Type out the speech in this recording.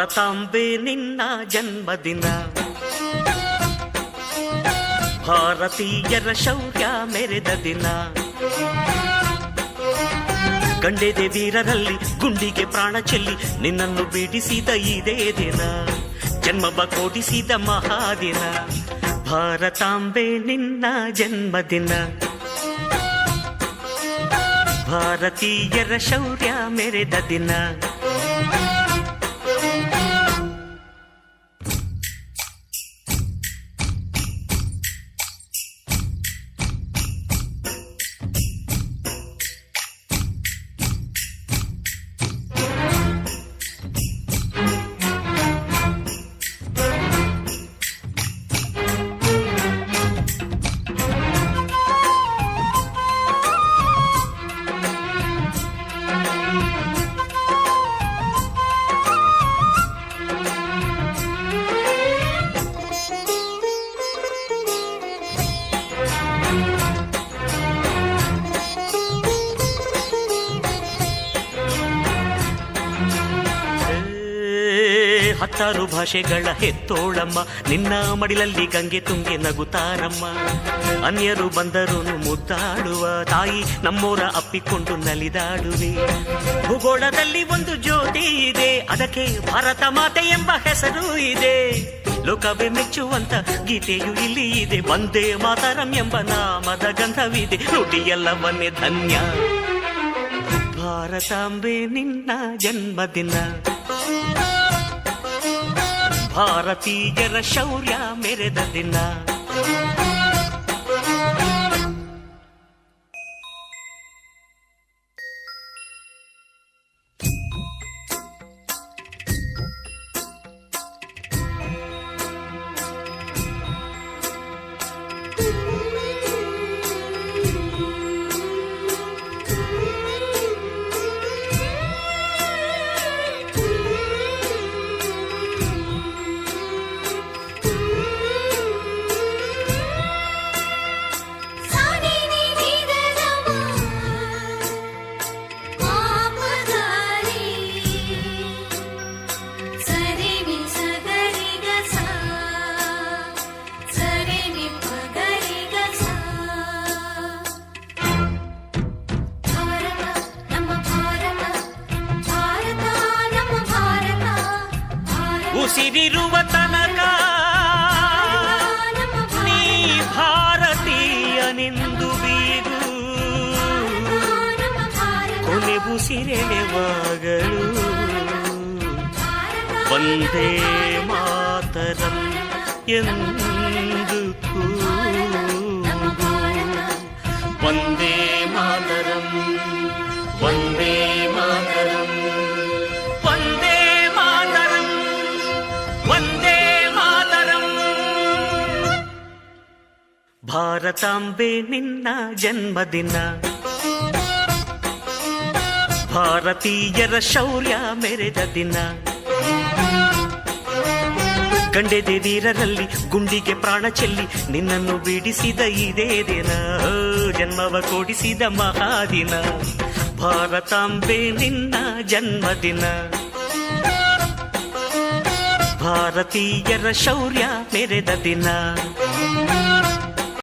ಭಾರತಾಂಬೆ ನಿನ್ನ ಜನ್ಮದಿನ, ಭಾರತೀಯರ ಶೌರ್ಯ ಮೆರೆದ ದಿನ. ಗಂಡೆದೆ ವೀರರಲ್ಲಿ ಗುಂಡಿಗೆ ಪ್ರಾಣ ಚೆಲ್ಲಿ ನಿನ್ನನ್ನು ಬಿಡಿಸಿದ ಇದೇ ದಿನ, ಜನ್ಮವ ಕೊಡಿಸಿದ ಮಹಾದಿನ. ಭಾರತಾಂಬೆ ನಿನ್ನ ಜನ್ಮದಿನ, ಭಾರತೀಯರ ಶೌರ್ಯ ಮೆರೆದ ದಿನ. ಹತ್ತಾರು ಭಾಷೆಗಳ ಹೆತ್ತೋಳಮ್ಮ, ನಿನ್ನ ಮಡಿಲಲ್ಲಿ ಗಂಗೆ ತುಂಗೆ ನಗುತ್ತಾರಮ್ಮ. ಅನ್ಯರು ಬಂದರು ಮುದ್ದಾಡುವ ತಾಯಿ, ನಮ್ಮೋರ ಅಪ್ಪಿಕೊಂಡು ನಲಿದಾಡುವೆ. ಭೂಗೋಳದಲ್ಲಿ ಒಂದು ಜ್ಯೋತಿ ಇದೆ, ಅದಕ್ಕೆ ಭಾರತ ಮಾತೆ ಎಂಬ ಹೆಸರು ಇದೆ. ಲೋಕವೇ ಮೆಚ್ಚುವಂತ ಗೀತೆಯು ಇಲ್ಲಿ ಇದೆ, ವಂದೇ ಮಾತರಂ ಎಂಬ ನಾಮದ ಗಂಧವಿದೆ. ನುಡಿಯೆಲ್ಲವನ್ನೇ ಧನ್ಯ. ಭಾರತಾಂಬೆ ನಿನ್ನ ಜನ್ಮದಿನ, ಭಾರತೀಯರ ಶೌರ್ಯ ಮೆರೆದ ದಿನ. ಉಸಿರಿರುವ ತನಕ ನೀ ಭಾರತೀಯನೆಂದು ಬೀಗು, ಕೊನೆ ಉಸಿರೆಳೆವಾಗಳು ವಂದೇ ಮಾತರಂ ಎಂದು ಕೂಗು. ವಂದೇ ಮಾತರಂ, ವಂದೇ ಮಾತರಂ, ವಂದೇ ಮಾತರಂ, ವಂದೇ ಮಾತರಂ. ಭಾರತಾಂಬೆ ನಿನ್ನ ಜನ್ಮದಿನ, ಭಾರತೀಯರ ಶೌರ್ಯ ಮೆರೆದ ದಿನ. ಗಂಡೆದೆ ವೀರರಲ್ಲಿ ಗುಂಡಿಗೆ ಪ್ರಾಣ ಚೆಲ್ಲಿ ನಿನ್ನನ್ನು ಬಿಡಿಸಿದ ಇದೇ ದಿನ, ಜನ್ಮವ ಕೊಡಿಸಿದ ಮಹಾದಿನ. ಭಾರತಾಂಬೆ ನಿನ್ನ ಜನ್ಮದಿನ, ಭಾರತೀಯರ ಶೌರ್ಯ ಮೆರೆದ ದಿನ.